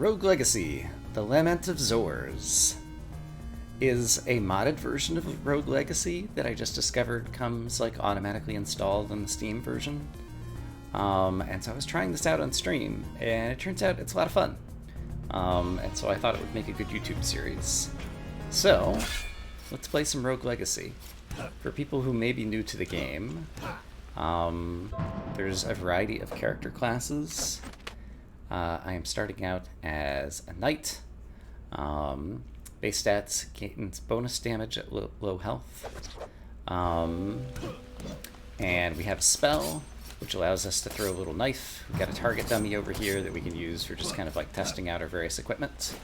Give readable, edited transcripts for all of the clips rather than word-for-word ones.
Rogue Legacy, the Lament of Zors, is a modded version of Rogue Legacy that I just discovered comes like automatically installed in the Steam version. And so I was trying this out on stream, and it turns out it's a lot of fun. And so I thought it would make a good YouTube series. So, let's play some Rogue Legacy. For people who may be new to the game, there's a variety of character classes. I am starting out as a knight. Base stats gains bonus damage at low health. And we have a spell, which allows us to throw a little knife. We've got a target dummy over here that we can use for just kind of like testing out our various equipment.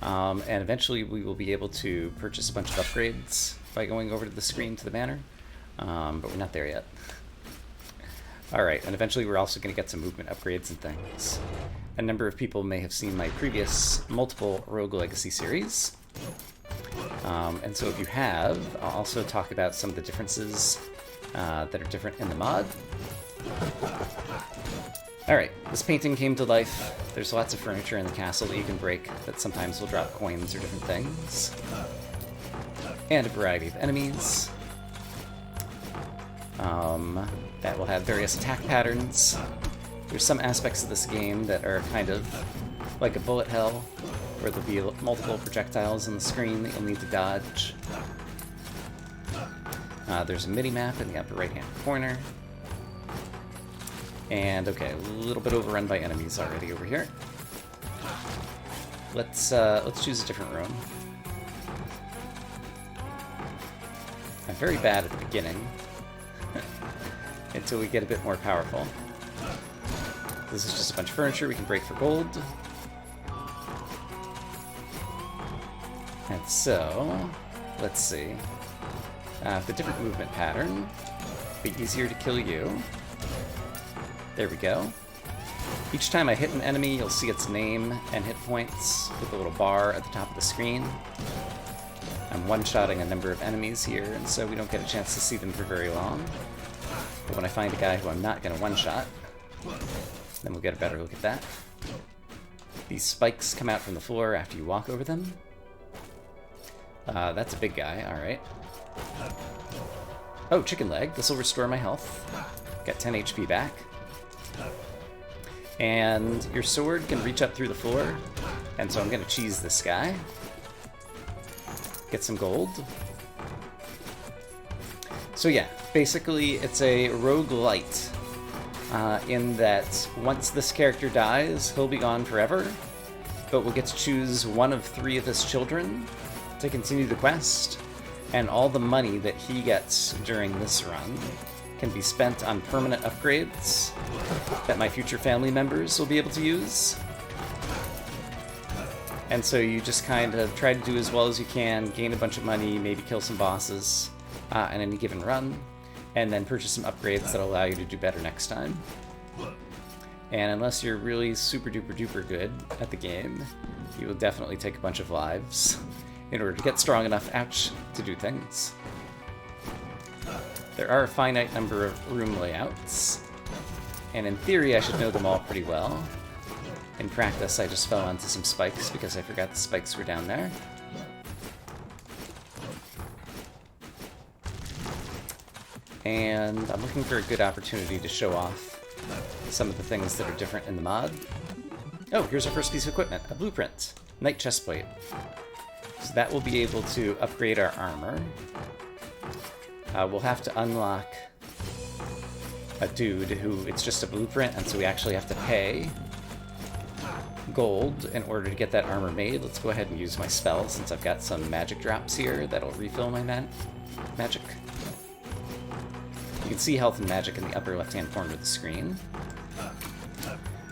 And eventually we will be able to purchase a bunch of upgrades by going over to the screen to the banner. But we're not there yet. Alright, and eventually we're also going to get some movement upgrades and things. A number of people may have seen my previous multiple Rogue Legacy series. And so if you have, I'll also talk about some of the differences that are different in the mod. Alright, this painting came to life. There's lots of furniture in the castle that you can break that sometimes will drop coins or different things. And a variety of enemies. That will have various attack patterns. There's some aspects of this game that are kind of like a bullet hell, where there'll be multiple projectiles on the screen that you'll need to dodge. There's a mini-map in the upper right-hand corner. And, okay, a little bit overrun by enemies already over here. Let's choose a different room. I'm very bad at the beginning, until we get a bit more powerful. This is just a bunch of furniture we can break for gold. And so, let's see. The different movement pattern. Be easier to kill you. There we go. Each time I hit an enemy, you'll see its name and hit points with a little bar at the top of the screen. I'm one-shotting a number of enemies here, and so we don't get a chance to see them for very long. But when I find a guy who I'm not going to one-shot, then we'll get a better look at that. These spikes come out from the floor after you walk over them. That's a big guy, alright. Oh, chicken leg. This will restore my health. Got 10 HP back. And your sword can reach up through the floor, and so I'm going to cheese this guy. Get some gold. So yeah, basically it's a roguelite, in that once this character dies, he'll be gone forever, but we'll get to choose one of 3 of his children to continue the quest, and all the money that he gets during this run can be spent on permanent upgrades that my future family members will be able to use. And so you just kind of try to do as well as you can, gain a bunch of money, maybe kill some bosses in any given run, and then purchase some upgrades that allow you to do better next time. And unless you're really super duper duper good at the game, you will definitely take a bunch of lives in order to get strong enough, ouch, to do things. There are a finite number of room layouts, and in theory I should know them all pretty well. In practice, I just fell onto some spikes because I forgot the spikes were down there. And I'm looking for a good opportunity to show off some of the things that are different in the mod. Oh, here's our first piece of equipment, a blueprint. Knight chestplate. So that will be able to upgrade our armor. We'll have to unlock a dude who, it's just a blueprint, and so we actually have to pay gold in order to get that armor made. Let's go ahead and use my spell since I've got some magic drops here that'll refill my magic. You can see health and magic in the upper left-hand corner of the screen.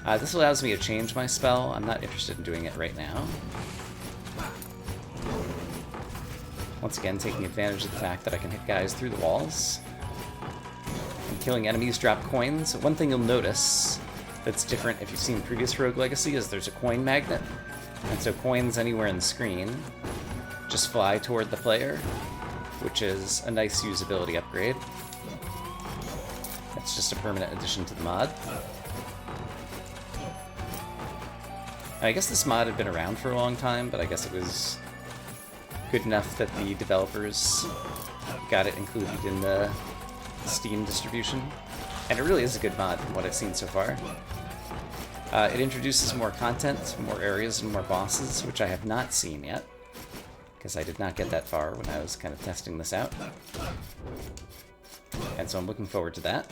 This allows me to change my spell. I'm not interested in doing it right now. Once again, taking advantage of the fact that I can hit guys through the walls. And killing enemies drop coins. One thing you'll notice that's different if you've seen previous Rogue Legacy is there's a coin magnet. And so coins anywhere in the screen just fly toward the player, which is a nice usability upgrade. It's just a permanent addition to the mod. I guess this mod had been around for a long time, but I guess it was good enough that the developers got it included in the Steam distribution. And it really is a good mod from what I've seen so far. It introduces more content, more areas, and more bosses, which I have not seen yet, because I did not get that far when I was kind of testing this out. And so I'm looking forward to that.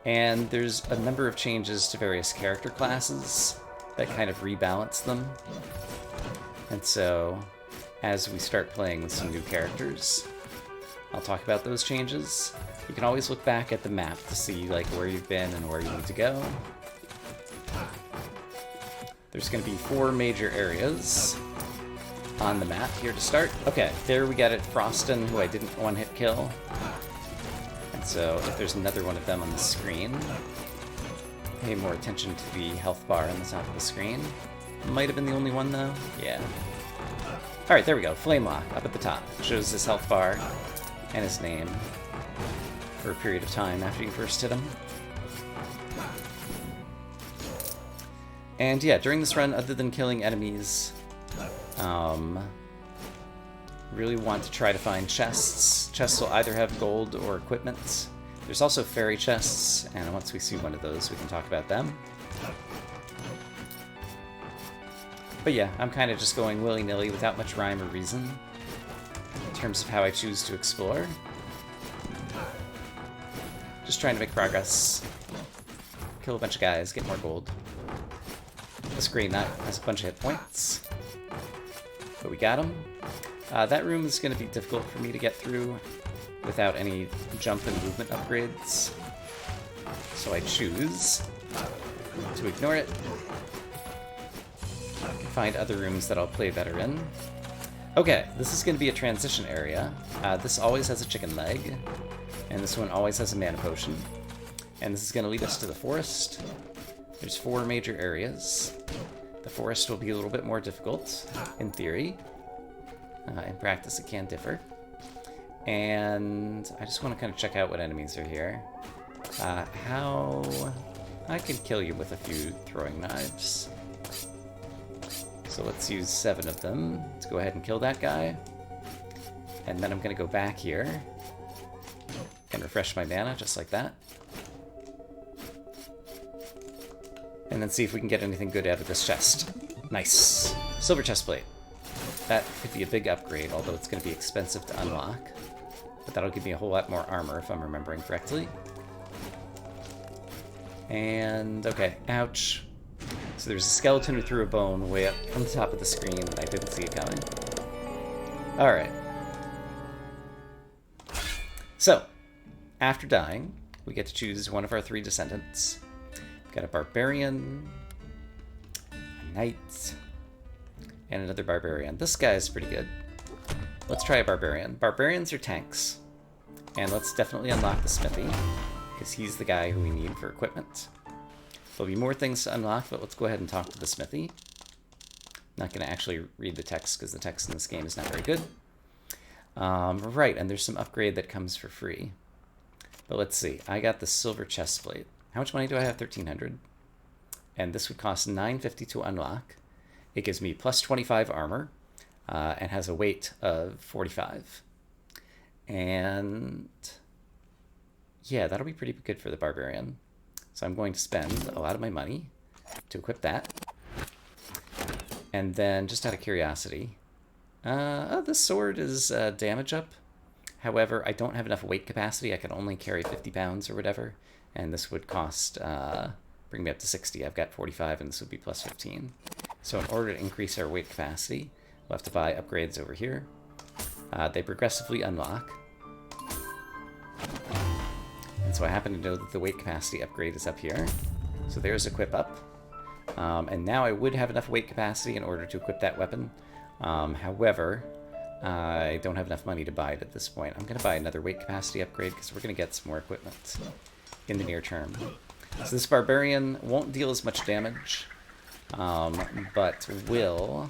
And there's a number of changes to various character classes that kind of rebalance them. And so, as we start playing with some new characters, I'll talk about those changes. You can always look back at the map to see like where you've been and where you need to go. There's going to be 4 major areas on the map here to start. Okay, there we got it, Frostin, who I didn't one-hit kill. And so if there's another one of them on the screen, pay more attention to the health bar on the top of the screen. Might have been the only one though. Yeah. Alright, there we go. Flamelock up at the top. Shows his health bar and his name for a period of time after you first hit him. And yeah, during this run, other than killing enemies, really want to try to find chests. Chests will either have gold or equipment. There's also fairy chests, and once we see one of those, we can talk about them. But yeah, I'm kind of just going willy-nilly without much rhyme or reason in terms of how I choose to explore. Just trying to make progress. Kill a bunch of guys, get more gold. This green knight has a bunch of hit points, but we got him. That room is going to be difficult for me to get through without any jump and movement upgrades, so I choose to ignore it. I can find other rooms that I'll play better in. Okay, this is going to be a transition area. This always has a chicken leg, and this one always has a mana potion. And this is going to lead us to the forest. There's 4 major areas. The forest will be a little bit more difficult, in theory. In practice, it can differ. And I just want to kind of check out what enemies are here. How... I could kill you with a few throwing knives. So let's use 7 of them to go ahead and kill that guy. And then I'm going to go back here and refresh my mana, just like that. And then see if we can get anything good out of this chest. Nice. Silver chest plate. That could be a big upgrade, although it's going to be expensive to unlock. But that'll give me a whole lot more armor, if I'm remembering correctly. And, okay, ouch. So there's a skeleton who threw a bone way up from the top of the screen, and I didn't see it coming. Alright. So, after dying, we get to choose one of our 3 descendants. We've got a barbarian, a knight, and another barbarian. This guy is pretty good. Let's try a barbarian. Barbarians are tanks. And let's definitely unlock the smithy, because he's the guy who we need for equipment. There'll be more things to unlock, but let's go ahead and talk to the smithy. I'm not going to actually read the text, because the text in this game is not very good. Right, and there's some upgrade that comes for free. But let's see. I got the silver chest plate. How much money do I have? 1,300. And this would cost 950 to unlock. It gives me plus 25 armor, and has a weight of 45. And yeah, that'll be pretty good for the barbarian. So I'm going to spend a lot of my money to equip that. And then, just out of curiosity, this sword is damage up. However, I don't have enough weight capacity. I can only carry 50 pounds or whatever. And this would cost, bring me up to 60. I've got 45, and this would be plus 15. So in order to increase our weight capacity, we'll have to buy upgrades over here. They progressively unlock. And so I happen to know that the weight capacity upgrade is up here. So there's equip up. And now I would have enough weight capacity in order to equip that weapon. However, I don't have enough money to buy it at this point. I'm going to buy another weight capacity upgrade because we're going to get some more equipment in the near term. So this barbarian won't deal as much damage, but will...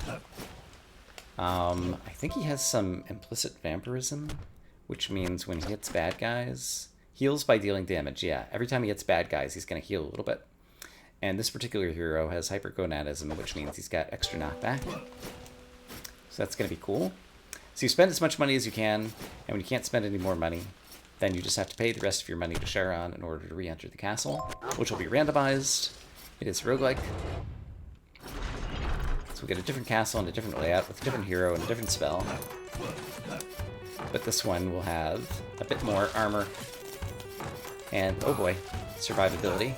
I think he has some implicit vampirism, which means when he hits bad guys... Heals by dealing damage, yeah. Every time he hits bad guys, he's going to heal a little bit. And this particular hero has hypergonadism, which means he's got extra knockback. So that's going to be cool. So you spend as much money as you can, and when you can't spend any more money, then you just have to pay the rest of your money to Charon in order to re-enter the castle, which will be randomized. It is roguelike. So we get a different castle and a different layout with a different hero and a different spell. But this one will have a bit more armor. And, oh boy, survivability.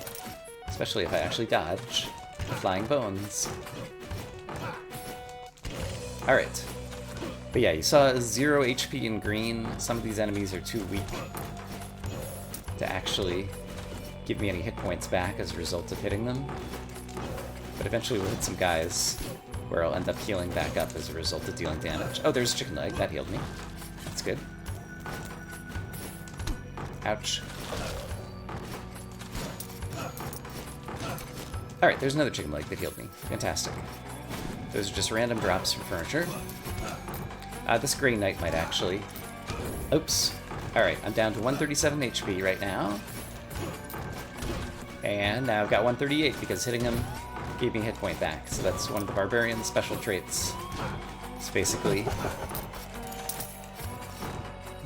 Especially if I actually dodge the flying bones. Alright. But yeah, you saw 0 HP in green. Some of these enemies are too weak to actually give me any hit points back as a result of hitting them. But eventually we'll hit some guys where I'll end up healing back up as a result of dealing damage. Oh, there's a chicken leg. That healed me. That's good. Ouch. Alright, there's another chicken leg that healed me. Fantastic. Those are just random drops from furniture. This Grey Knight might actually... Oops. Alright, I'm down to 137 HP right now. And now I've got 138 because hitting him gave me a hit point back. So that's one of the Barbarian's special traits. It's basically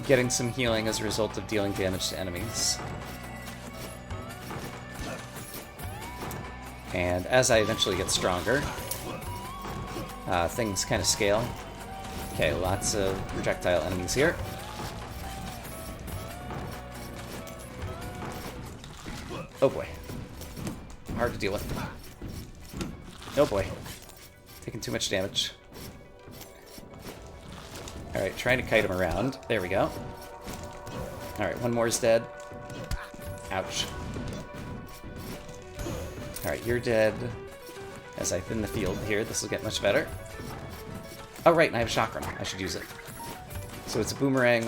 getting some healing as a result of dealing damage to enemies. And as I eventually get stronger, things kind of scale. Okay, lots of projectile enemies here. Oh boy. Hard to deal with. Oh boy. Taking too much damage. Alright, trying to kite him around. There we go. Alright, one more is dead. Ouch. Alright, you're dead. As I thin the field here, this will get much better. Oh right, and I have a chakram. I should use it. So it's a boomerang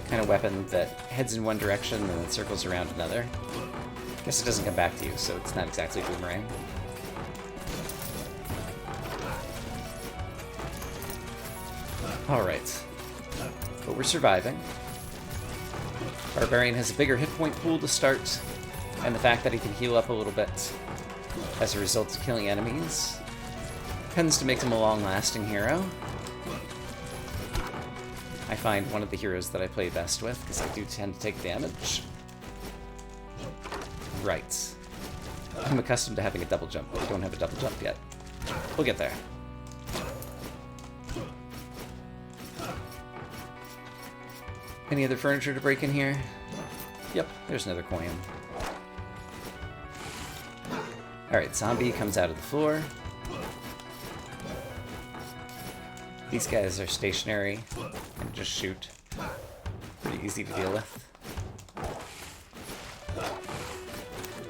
kind of weapon that heads in one direction and then circles around another. Guess it doesn't come back to you, so it's not exactly a boomerang. Alright. But we're surviving. Barbarian has a bigger hit point pool to start, and the fact that he can heal up a little bit as a result of killing enemies tends to make him a long-lasting hero. I find one of the heroes that I play best with, because I do tend to take damage. Right. I'm accustomed to having a double jump, but I don't have a double jump yet. We'll get there. Any other furniture to break in here? Yep, there's another coin. Alright, zombie comes out of the floor. These guys are stationary and just shoot. Pretty easy to deal with.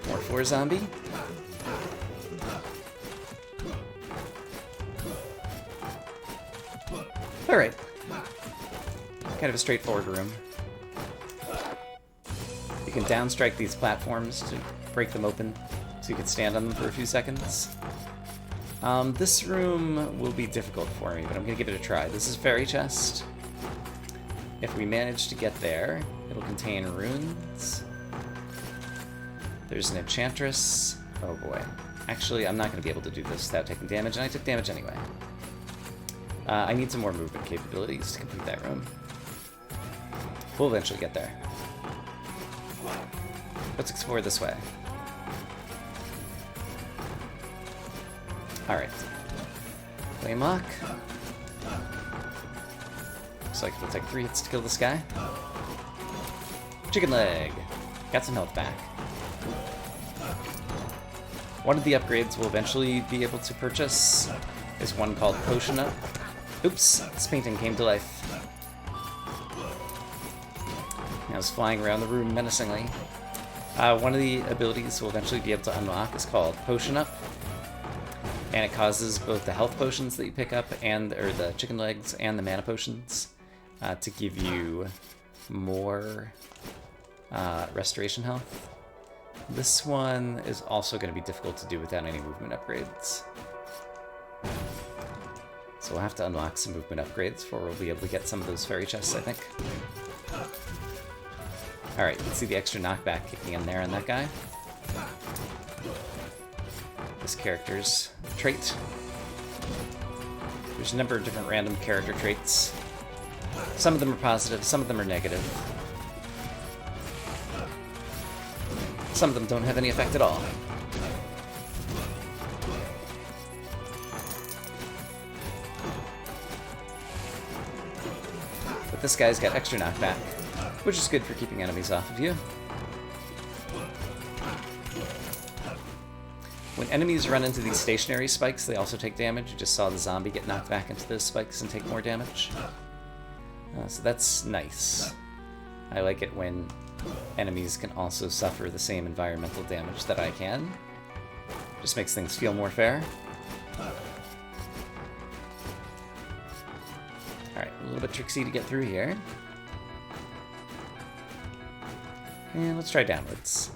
More floor zombie. Alright. Kind of a straightforward room. You can downstrike these platforms to break them open, so you can stand on them for a few seconds. This room will be difficult for me, but I'm going to give it a try. This is Fairy Chest. If we manage to get there, it'll contain runes. There's an Enchantress. Oh boy. Actually, I'm not going to be able to do this without taking damage, and I took damage anyway. I need some more movement capabilities to complete that room. We'll eventually get there. Let's explore this way. Alright. Flame lock. Looks like it'll take 3 hits to kill this guy. Chicken leg. Got some health back. One of the upgrades we'll eventually be able to purchase is one called Potion Up. Oops, this painting came to life. I was flying around the room menacingly. One of the abilities we'll eventually be able to unlock is called Potion Up. And it causes both the health potions that you pick up, or the chicken legs, and the mana potions to give you more restoration health. This one is also going to be difficult to do without any movement upgrades. So we'll have to unlock some movement upgrades before we'll be able to get some of those fairy chests, I think. Alright, you can see the extra knockback kicking in there on that guy. this character's trait. There's a number of different random character traits. Some of them are positive, some of them are negative. Some of them don't have any effect at all. But this guy's got extra knockback, which is good for keeping enemies off of you. When enemies run into these stationary spikes, they also take damage. You just saw the zombie get knocked back into those spikes and take more damage. So that's nice. I like it when enemies can also suffer the same environmental damage that I can. Just makes things feel more fair. Alright, a little bit tricksy to get through here. And let's try downwards.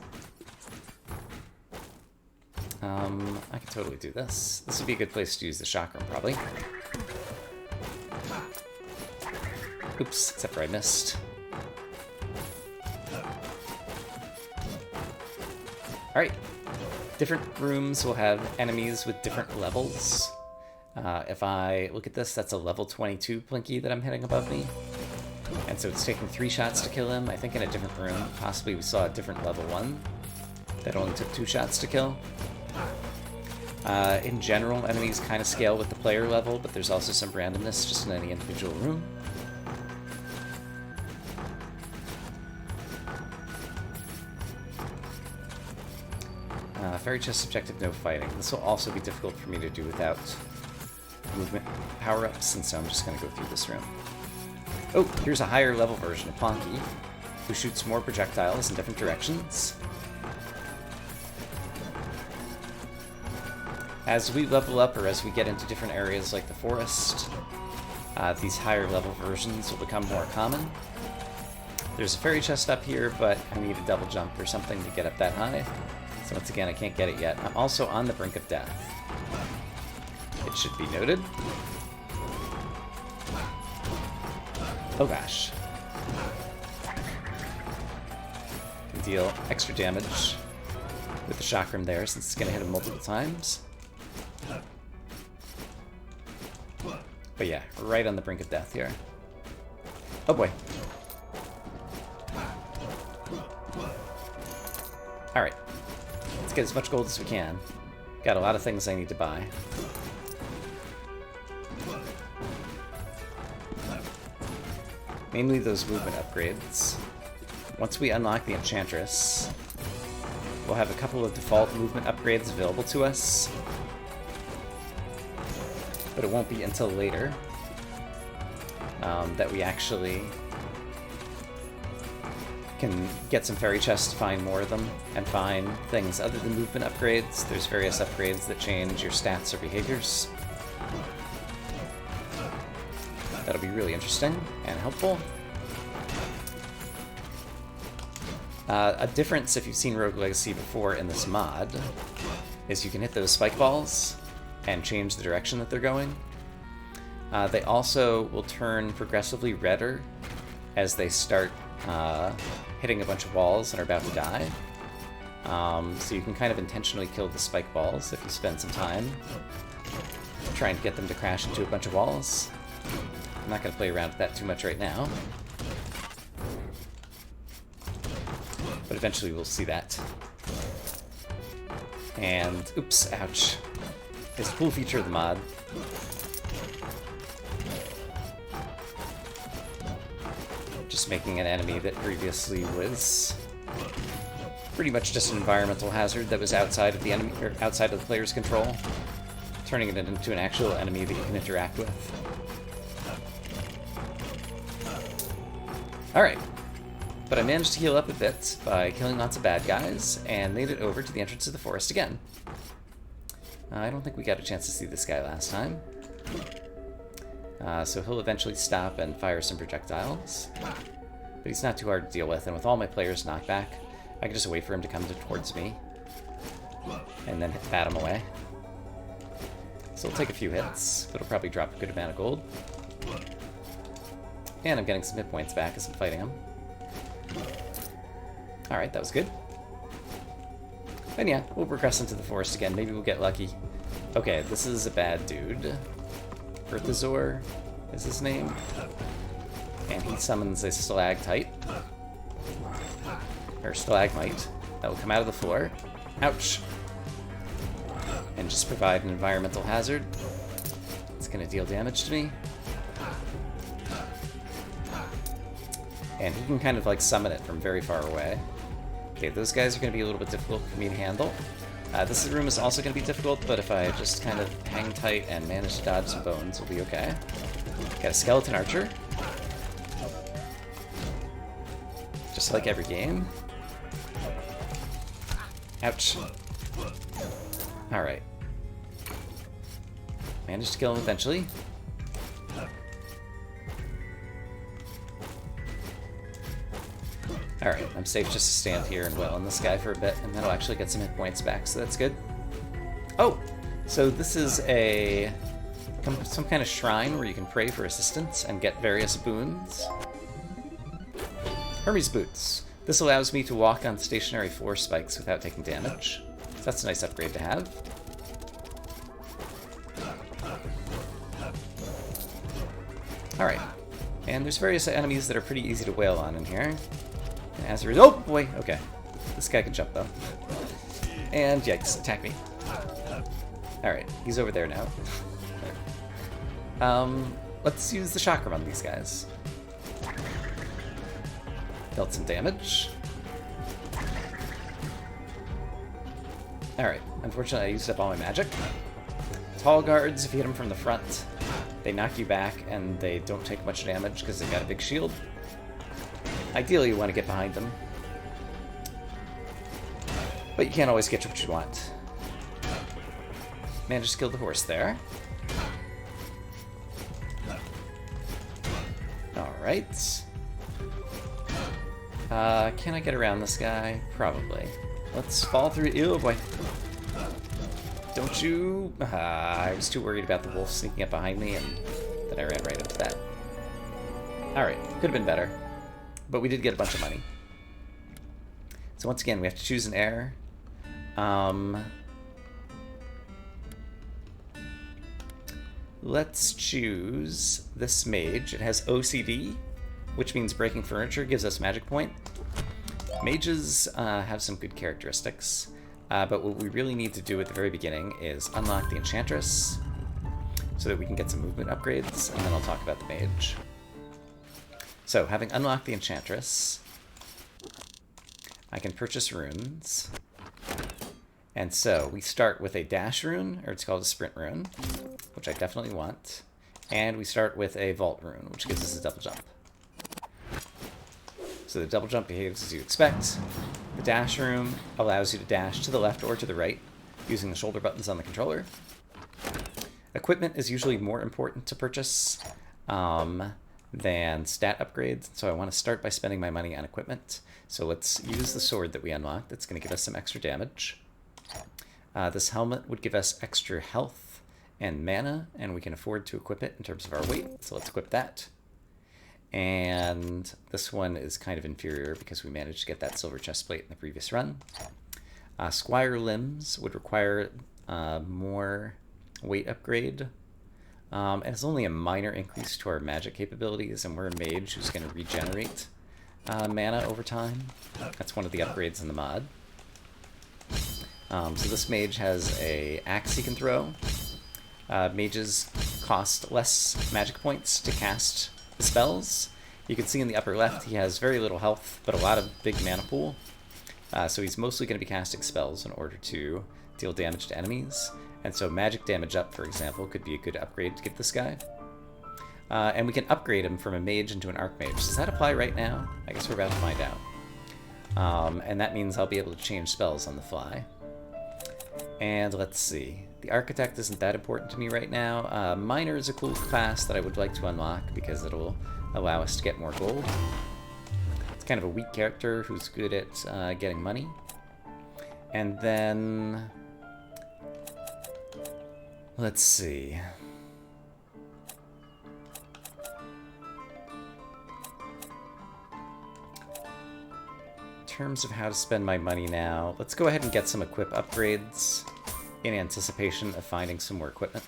I can totally do this. This would be a good place to use the chakram, probably. Oops, except for I missed. Alright. Different rooms will have enemies with different levels. If I look at this, that's a level 22 Plinky that I'm hitting above me. And so it's taking 3 shots to kill him. I think in a different room, possibly we saw a different level 1 that only took 2 shots to kill. In general, enemies kind of scale with the player level, but there's also some randomness just in any individual room. Fairy chest objective, no fighting. This will also be difficult for me to do without movement power-ups, and so I'm just going to go through this room. Oh, here's a higher level version of Plonky, who shoots more projectiles in different directions. As we level up, or as we get into different areas like the forest, these higher level versions will become more common. There's a fairy chest up here, but I need a double jump or something to get up that high. So once again, I can't get it yet. I'm also on the brink of death. It should be noted. Oh gosh. Can deal extra damage with the chakram there, since it's going to hit him multiple times. But yeah, we're right on the brink of death here. Oh boy. Alright. Let's get as much gold as we can. Got a lot of things I need to buy. Mainly those movement upgrades. Once we unlock the Enchantress, we'll have a couple of default movement upgrades available to us. But it won't be until later that we actually can get some fairy chests to find more of them, and find things other than movement upgrades. There's various upgrades that change your stats or behaviors. That'll be really interesting and helpful. A difference, if you've seen Rogue Legacy before in this mod, is you can hit those spike balls and change the direction that they're going. They also will turn progressively redder as they start hitting a bunch of walls and are about to die. So you can kind of intentionally kill the spike balls if you spend some time trying to get them to crash into a bunch of walls. I'm not going to play around with that too much right now, but eventually we'll see that. And, oops, ouch. It's a cool feature of the mod. Just making an enemy that previously was pretty much just an environmental hazard that was outside of the enemy, or outside of the player's control, turning it into an actual enemy that you can interact with. Alright, but I managed to heal up a bit by killing lots of bad guys, and made it over to the entrance of the forest again. I don't think we got a chance to see this guy last time. So he'll eventually stop and fire some projectiles. But he's not too hard to deal with, and with all my players knocked back, I can just wait for him to come towards me, and then bat him away. So it'll take a few hits, but it'll probably drop a good amount of gold. And I'm getting some hit points back as I'm fighting him. Alright, that was good. And yeah, we'll progress into the forest again. Maybe we'll get lucky. Okay, this is a bad dude. RL Zors is his name. And he summons a stalactite. Or stalagmite. That will come out of the floor. Ouch. And just provide an environmental hazard. It's going to deal damage to me. And he can kind of like summon it from very far away. Okay, those guys are going to be a little bit difficult for me to handle. This room is also going to be difficult, but if I just kind of hang tight and manage to dodge some bones, we'll be okay. Got a skeleton archer. Just like every game. Ouch. Alright. Managed to kill him eventually. Alright, I'm safe just to stand here and wail on this guy for a bit, and that'll actually get some hit points back, so that's good. Oh! So this is some kind of shrine where you can pray for assistance and get various boons. Hermes Boots. This allows me to walk on stationary floor spikes without taking damage. So that's a nice upgrade to have. Alright. And there's various enemies that are pretty easy to wail on in here. And as a result, oh boy, okay. This guy can jump though. And yikes, attack me. Alright, he's over there now. Let's use the chakram on these guys. Dealt some damage. Alright, unfortunately I used up all my magic. Tall guards, if you hit them from the front, they knock you back and they don't take much damage because they've got a big shield. Ideally, you want to get behind them. But you can't always get what you want. Managed to kill the horse there. Alright. Can I get around this guy? Probably. Let's fall through. Ew, boy. Don't you... I was too worried about the wolf sneaking up behind me, and then I ran right into that. Alright, could have been better. But we did get a bunch of money. So once again, we have to choose an heir. Let's choose this mage. It has OCD, which means breaking furniture gives us magic point. Mages have some good characteristics, but what we really need to do at the very beginning is unlock the Enchantress so that we can get some movement upgrades, and then I'll talk about the mage. So, having unlocked the Enchantress, I can purchase runes. And so, we start with a dash rune, or it's called a sprint rune, which I definitely want. And we start with a vault rune, which gives us a double jump. So the double jump behaves as you expect. The dash rune allows you to dash to the left or to the right, using the shoulder buttons on the controller. Equipment is usually more important to purchase than stat upgrades, so I want to start by spending my money on equipment. So let's use the sword that we unlocked. It's going to give us some extra damage. This helmet would give us extra health and mana, and we can afford to equip it in terms of our weight, so let's equip that. And this one is kind of inferior because we managed to get that silver chestplate in the previous run. Squire limbs would require more weight upgrade. And it's only a minor increase to our magic capabilities, and we're a mage who's going to regenerate mana over time. That's one of the upgrades in the mod. So this mage has a axe he can throw. Mages cost less magic points to cast the spells. You can see in the upper left he has very little health, but a lot of big mana pool. So he's mostly going to be casting spells in order to deal damage to enemies. And so magic damage up, for example, could be a good upgrade to get this guy. And we can upgrade him from a mage into an archmage. Does that apply right now? I guess we're about to find out. And that means I'll be able to change spells on the fly. And let's see. The architect isn't that important to me right now. Miner is a cool class that I would like to unlock because it'll allow us to get more gold. It's kind of a weak character who's good at getting money. And then... let's see. In terms of how to spend my money now, let's go ahead and get some equip upgrades in anticipation of finding some more equipment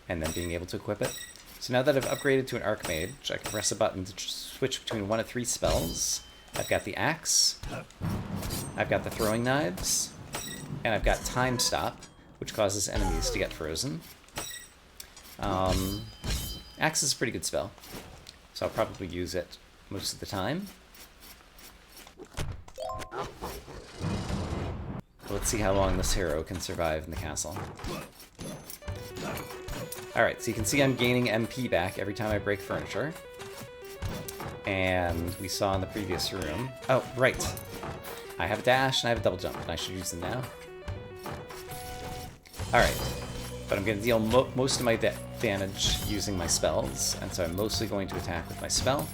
and then being able to equip it. So now that I've upgraded to an Archmage, I can press a button to switch between 1 of 3 spells. I've got the Axe, I've got the Throwing Knives, and I've got Time Stop, which causes enemies to get frozen. Axe is a pretty good spell, so I'll probably use it most of the time. Let's see how long this hero can survive in the castle. Alright, so you can see I'm gaining MP back every time I break furniture. And we saw in the previous room... Oh, right. I have a dash and I have a double jump, and I should use them now. Alright. But I'm going to deal most of my damage using my spells, and so I'm mostly going to attack with my spell.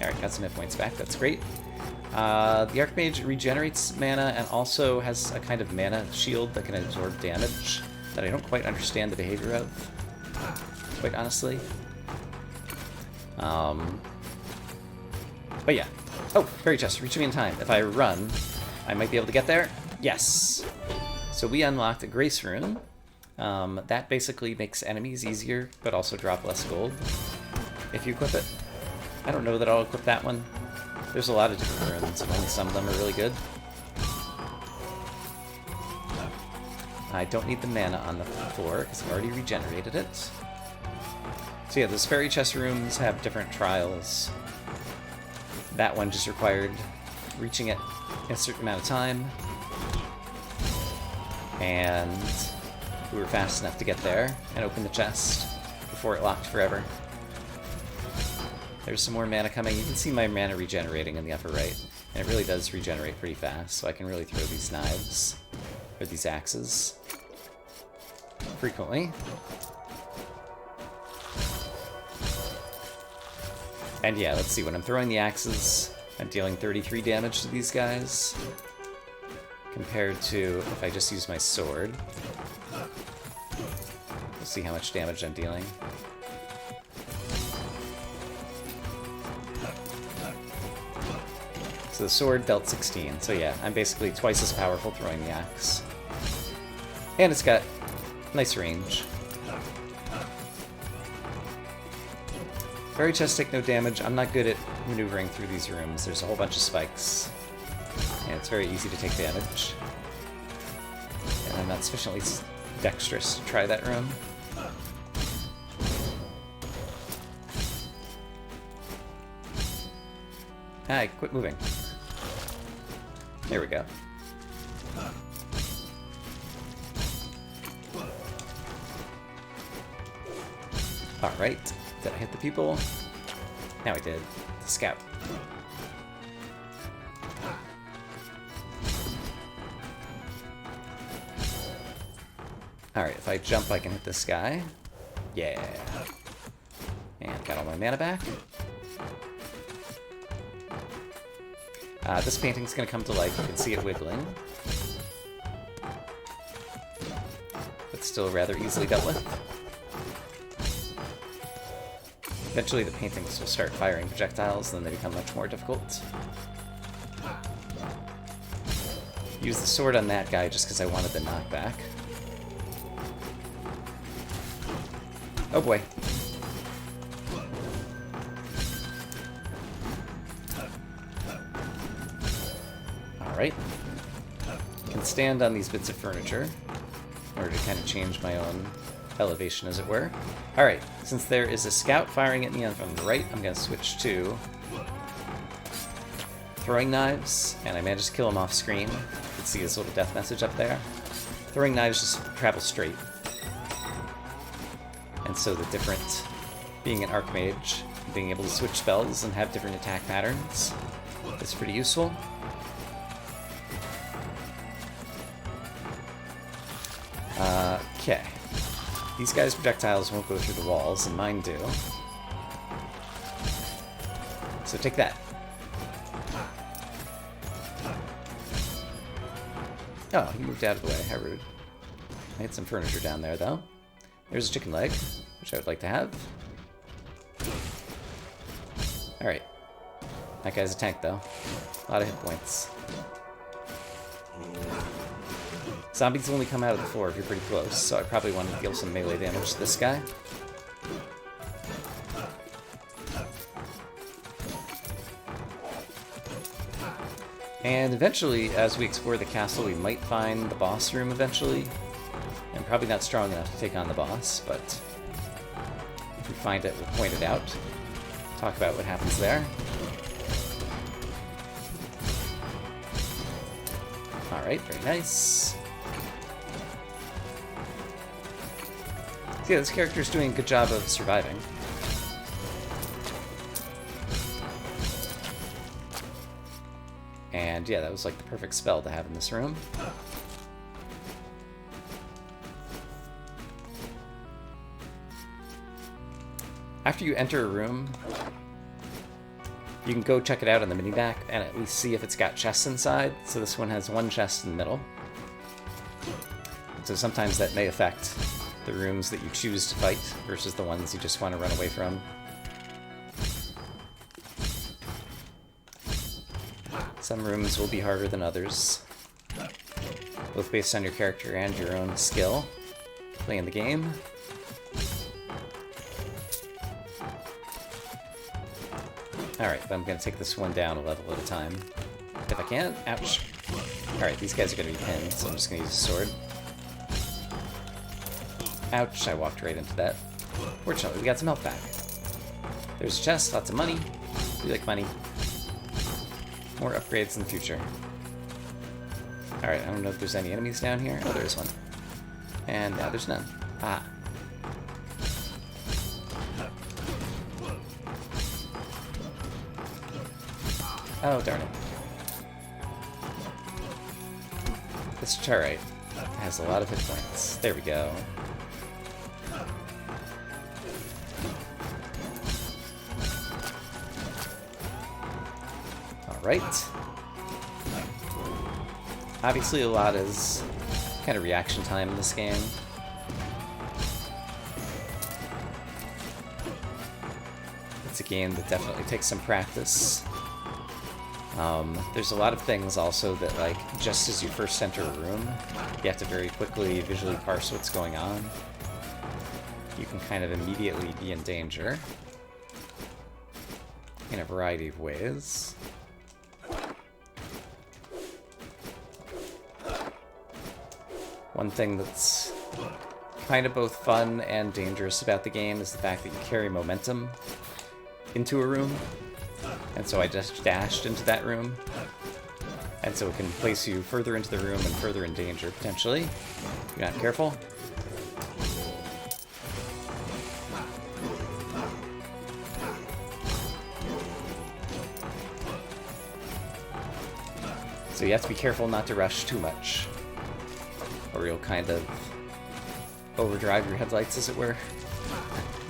Alright, got some hit points back, that's great. The Archmage regenerates mana and also has a kind of mana shield that can absorb damage that I don't quite understand the behavior of, quite honestly. But yeah. Oh, fairy chest, reach me in time. If I run, I might be able to get there. Yes! So we unlocked a Grace Rune. That basically makes enemies easier, but also drop less gold if you equip it. I don't know that I'll equip that one. There's a lot of different runes, and only some of them are really good. I don't need the mana on the floor, because I've already regenerated it. So yeah, those fairy chest rooms have different trials. That one just required reaching it in a certain amount of time. And we were fast enough to get there and open the chest before it locked forever. There's some more mana coming. You can see my mana regenerating in the upper right. And it really does regenerate pretty fast, so I can really throw these knives, or these axes, frequently. And yeah, let's see, when I'm throwing the axes, I'm dealing 33 damage to these guys, compared to if I just use my sword. We'll see how much damage I'm dealing. So the sword dealt 16, so yeah, I'm basically twice as powerful throwing the axe. And it's got nice range. Fairy chests take no damage. I'm not good at maneuvering through these rooms. There's a whole bunch of spikes, and it's very easy to take damage. And I'm not sufficiently dexterous to try that room. Hi, quit moving. There we go. Alright. Did I hit the people? Now I did. The scout. Alright, if I jump I can hit this guy. Yeah. And got all my mana back. This painting's gonna come to life. You can see it wiggling. But still rather easily dealt with. Eventually the paintings will start firing projectiles, then they become much more difficult. Use the sword on that guy just because I wanted the knockback. Oh boy. Alright. Can stand on these bits of furniture in order to kind of change my own elevation, as it were. Alright, since there is a scout firing at me from the right, I'm going to switch to throwing knives, and I managed to kill him off screen. You can see his little death message up there. Throwing knives just travel straight. And so the different, being an Archmage, being able to switch spells and have different attack patterns is pretty useful. Okay. These guys' projectiles won't go through the walls, and mine do. So take that. Oh, he moved out of the way. How rude. I had some furniture down there, though. There's a chicken leg, which I would like to have. Alright. That guy's a tank, though. A lot of hit points. Zombies only come out of the floor if you're pretty close, so I probably want to deal some melee damage to this guy. And eventually, as we explore the castle, we might find the boss room eventually. I'm probably not strong enough to take on the boss, but if we find it, we'll point it out. Talk about what happens there. Alright, very nice. So yeah, this character's doing a good job of surviving. And yeah, that was like the perfect spell to have in this room. After you enter a room, you can go check it out on the mini-map and at least see if it's got chests inside. So this one has one chest in the middle. So sometimes that may affect the rooms that you choose to fight versus the ones you just want to run away from. Some rooms will be harder than others, both based on your character and your own skill playing the game. Alright, but I'm going to take this one down a level at a time. If I can. Ouch. Alright, these guys are going to be pinned, so I'm just going to use a sword. Ouch, I walked right into that. Fortunately, we got some health back. There's a chest, lots of money. We like money. More upgrades in the future. Alright, I don't know if there's any enemies down here. Oh, there's one. And now there's none. Ah. Oh, darn it. This turret has a lot of hit points. There we go. Alright. Obviously a lot is kind of reaction time in this game. It's a game that definitely takes some practice. There's a lot of things also that, like, just as you first enter a room, you have to very quickly visually parse what's going on. You can kind of immediately be in danger in a variety of ways. One thing that's kind of both fun and dangerous about the game is the fact that you carry momentum into a room. And so I just dashed into that room. And so it can place you further into the room and further in danger, potentially, if you're not careful. So you have to be careful not to rush too much, or you'll kind of overdrive your headlights, as it were.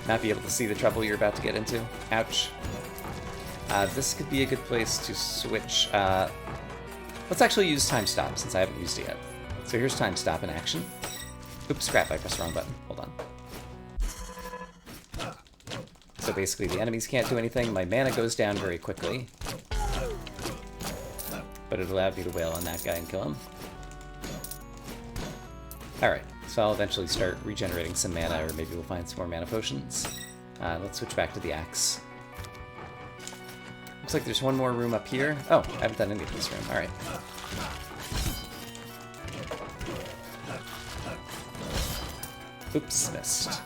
Not be able to see the trouble you're about to get into. Ouch. This could be a good place to switch. Let's actually use time stop, since I haven't used it yet. So here's time stop in action. Oops, crap, I pressed the wrong button. Hold on. So basically the enemies can't do anything. My mana goes down very quickly. But it allowed me to wail on that guy and kill him. Alright, so I'll eventually start regenerating some mana, or maybe we'll find some more mana potions. Let's switch back to the axe. Looks like there's one more room up here. Oh, I haven't done any of this room. Alright. Oops, missed.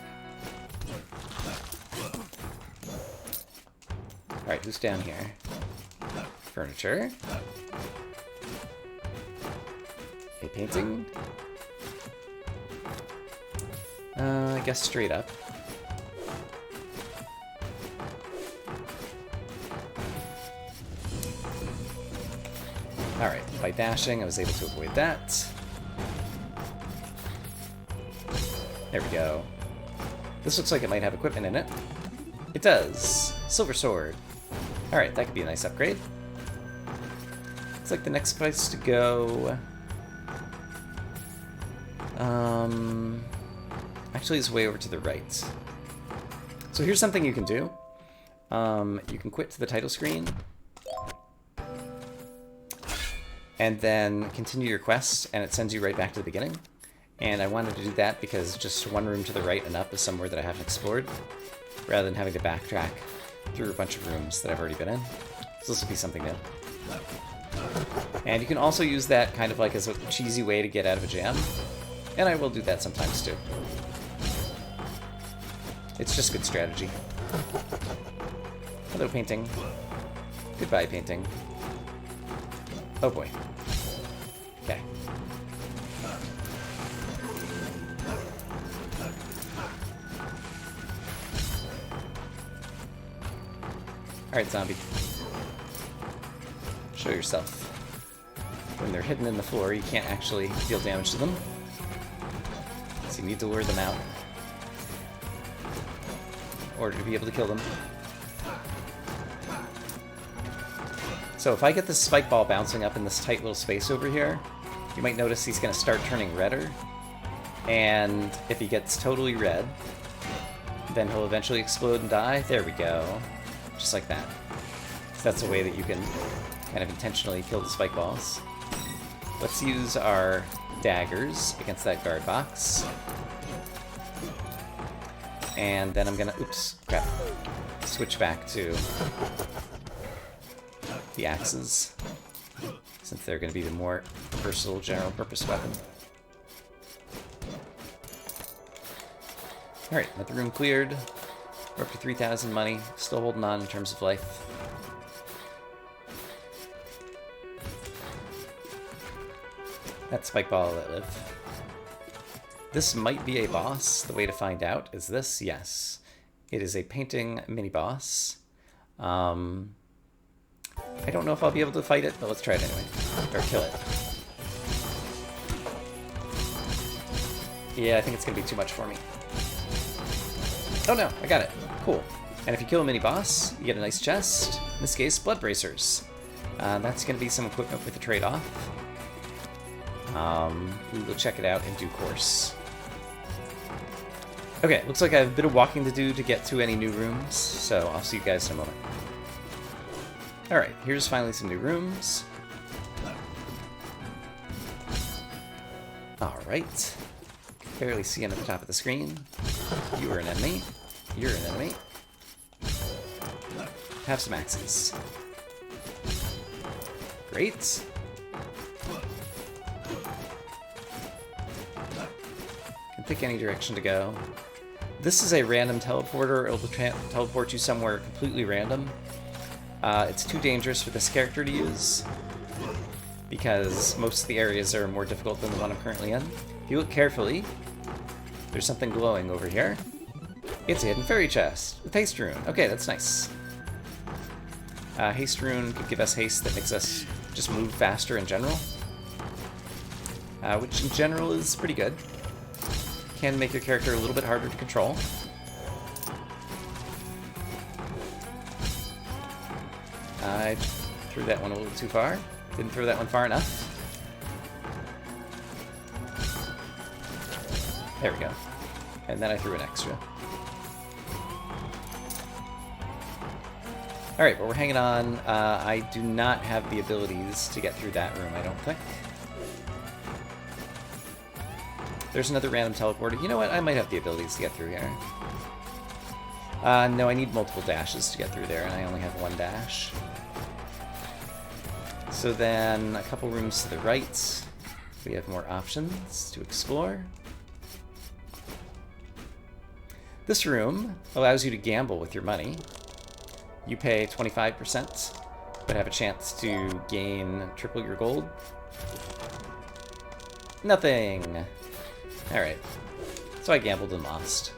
Alright, who's down here? Furniture. A painting. I guess straight up. Alright, by dashing I was able to avoid that. There we go. This looks like it might have equipment in it. It does! Silver sword. Alright, that could be a nice upgrade. Looks like the next place to go... actually is way over to the right. So here's something you can do. You can quit to the title screen, and then continue your quest, and it sends you right back to the beginning. And I wanted to do that because just one room to the right and up is somewhere that I haven't explored, rather than having to backtrack through a bunch of rooms that I've already been in. So this will be something new. And you can also use that kind of like as a cheesy way to get out of a jam, and I will do that sometimes too. It's just good strategy. Hello, painting. Goodbye, painting. Oh boy. Okay. Alright, zombie. Show yourself. When they're hidden in the floor, you can't actually deal damage to them. So you need to lure them out in order to be able to kill them. So if I get this spike ball bouncing up in this tight little space over here, you might notice he's going to start turning redder. And if he gets totally red, then he'll eventually explode and die. There we go. Just like that. So that's a way that you can kind of intentionally kill the spike balls. Let's use our daggers against that guard box. And then I'm gonna, oops, crap, switch back to the axes, since they're gonna be the more versatile general purpose weapon. Alright, another room cleared. We're up to 3,000 money, still holding on in terms of life. That spike ball that lived. This might be a boss. The way to find out is this. Yes. It is a painting mini-boss. I don't know if I'll be able to fight it, but let's try it anyway. Or kill it. Yeah, I think it's going to be too much for me. Oh no, I got it. Cool. And if you kill a mini-boss, you get a nice chest. In this case, blood bracers. That's going to be some equipment with a trade-off. We will check it out in due course. Okay, looks like I have a bit of walking to do to get to any new rooms, so I'll see you guys in a moment. Alright, here's finally some new rooms. Alright. Barely see him at the top of the screen. You are an enemy. You're an enemy. Have some axes. Great. Can pick any direction to go. This is a random teleporter. It'll teleport you somewhere completely random. It's too dangerous for this character to use, because most of the areas are more difficult than the one I'm currently in. If you look carefully, there's something glowing over here. It's a hidden fairy chest with haste rune. Okay, that's nice. Haste rune could give us haste that makes us just move faster in general, which in general is pretty good. Can make your character a little bit harder to control. I threw that one a little too far. Didn't throw that one far enough. There we go. And then I threw an extra. Alright, but we're hanging on. I do not have the abilities to get through that room, I don't think. There's another random teleporter. You know what? I might have the abilities to get through here. No, I need multiple dashes to get through there, and I only have one dash. So then, a couple rooms to the right. We have more options to explore. This room allows you to gamble with your money. You pay 25%, but have a chance to gain triple your gold. Nothing! Alright. So I gambled and lost.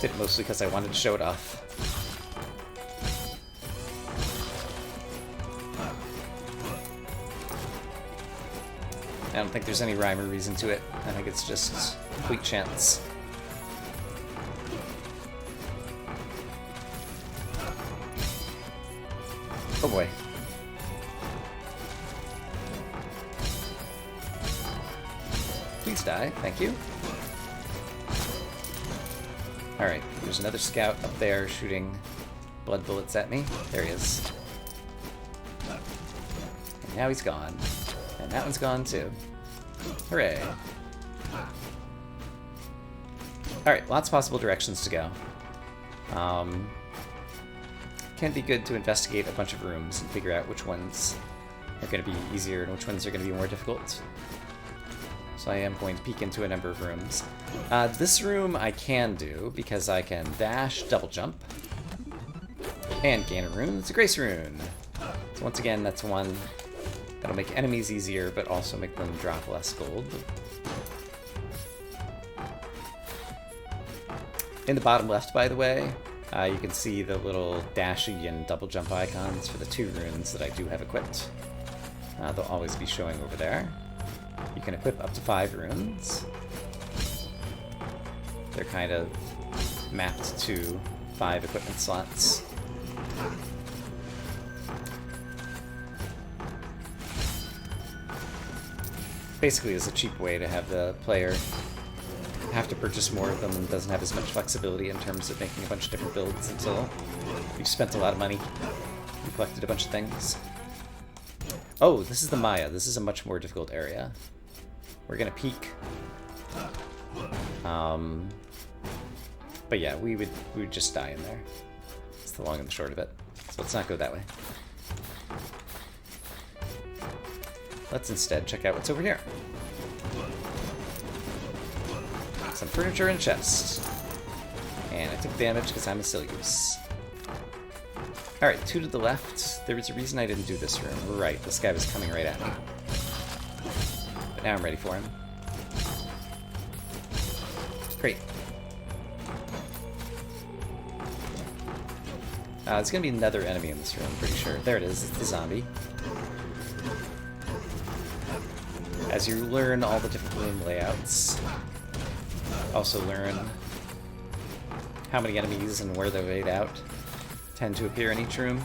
Did it mostly because I wanted to show it off. I don't think there's any rhyme or reason to it. I think it's just complete chance. Oh boy. Please die, thank you. Alright, there's another scout up there shooting blood bullets at me. There he is. now he's gone. And that one's gone too. Hooray. Alright, lots of possible directions to go. Can be good to investigate a bunch of rooms and figure out which ones are going to be easier and which ones are going to be more difficult. So I am going to peek into a number of rooms. This room I can do because I can dash, double jump, and gain a rune. It's a grace rune. So once again, that's one that'll make enemies easier, but also make them drop less gold. In the bottom left, by the way, you can see the little dashy and double jump icons for the 2 runes that I do have equipped. They'll always be showing over there. You can equip up to 5 runes. They're kind of mapped to 5 equipment slots. Basically, it's a cheap way to have the player have to purchase more of them and doesn't have as much flexibility in terms of making a bunch of different builds until you've spent a lot of money and collected a bunch of things. Oh, this is the Maya. This is a much more difficult area. We're gonna peek. But yeah, we would just die in there. It's the long and the short of it. So let's not go that way. Let's instead check out what's over here. Some furniture and chest. And I took damage because I'm a Sillius. Alright, 2 to the left. There was a reason I didn't do this room. Right, this guy was coming right at me. But now I'm ready for him. Great. There's gonna be another enemy in this room, I'm pretty sure. There it is, it's the zombie. As you learn all the different room layouts, also learn how many enemies and where they're laid out tend to appear in each room.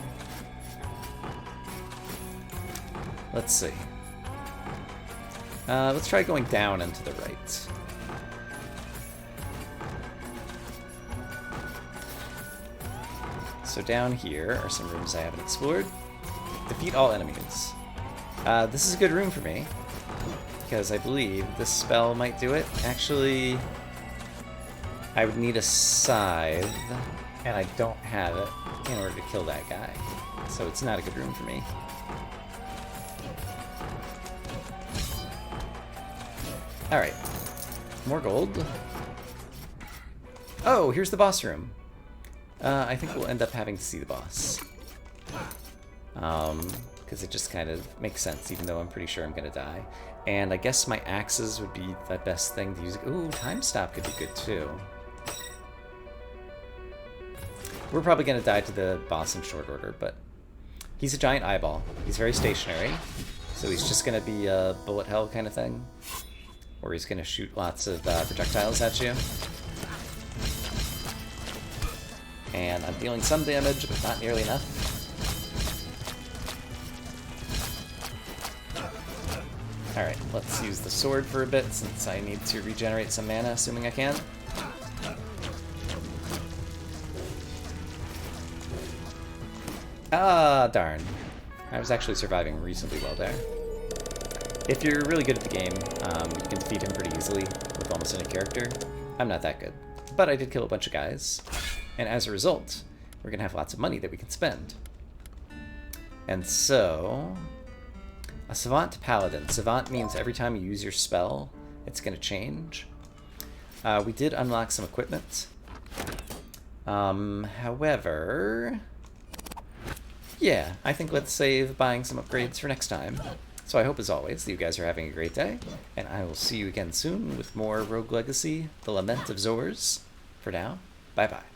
Let's see. Let's try going down and to the right. So down here are some rooms I haven't explored. Defeat all enemies. This is a good room for me, because I believe this spell might do it. Actually, I would need a scythe, and I don't have it in order to kill that guy. So it's not a good room for me. Alright. More gold. Oh, here's the boss room. I think we'll end up having to see the boss. Because it just kind of makes sense, even though I'm pretty sure I'm going to die. And I guess my axes would be the best thing to use. Ooh, time stop could be good too. We're probably going to die to the boss in short order, but he's a giant eyeball. He's very stationary, so he's just going to be a bullet hell kind of thing, where he's going to shoot lots of projectiles at you. And I'm dealing some damage, but not nearly enough. Alright, let's use the sword for a bit, since I need to regenerate some mana, assuming I can. Ah, darn. I was actually surviving reasonably well there. If you're really good at the game, you can defeat him pretty easily with almost any character. I'm not that good, but I did kill a bunch of guys. And as a result, we're going to have lots of money that we can spend. And so, a Savant Paladin. Savant means every time you use your spell, it's going to change. We did unlock some equipment. However, yeah, I think let's save buying some upgrades for next time. So I hope, as always, that you guys are having a great day, and I will see you again soon with more Rogue Legacy, the Lament of Zors. For now, bye-bye.